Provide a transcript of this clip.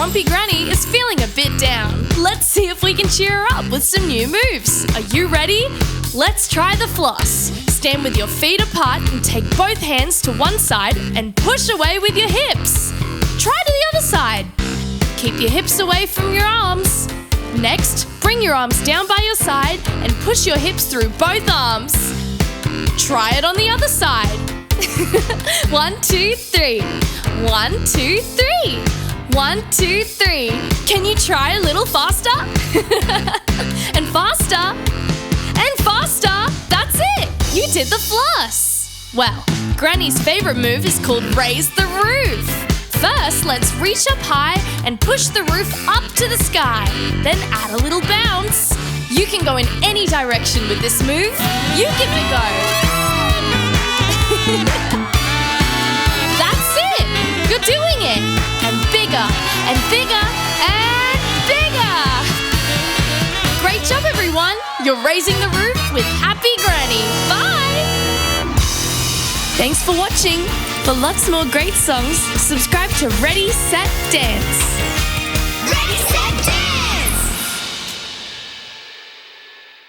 grumpy granny is feeling a bit down. Let's see if we can cheer her up with some new moves. Are you ready? Let's try the floss. Stand with your feet apart and take both hands to one side and push away with your hips. Try to the other side. Keep your hips away from your arms. Next, bring your arms down by your side and push your hips through both arms. Try it on the other side. 1, 2, 3. 1, 2, 3. 1, 2, 3. Can you try a little faster? And faster. And faster. That's it. You did the floss. Well, Granny's favourite move is called raise the roof. First, let's reach up high and push the roof up to the sky. Then add a little bounce. You can go in any direction with this move. You give it a go. That's it. You're doing it. And bigger and bigger and bigger. Great job, everyone. You're raising the roof with Happy Granny. Bye. Thanks for watching. For lots more great songs, subscribe to Ready, Set, Dance. Ready, set,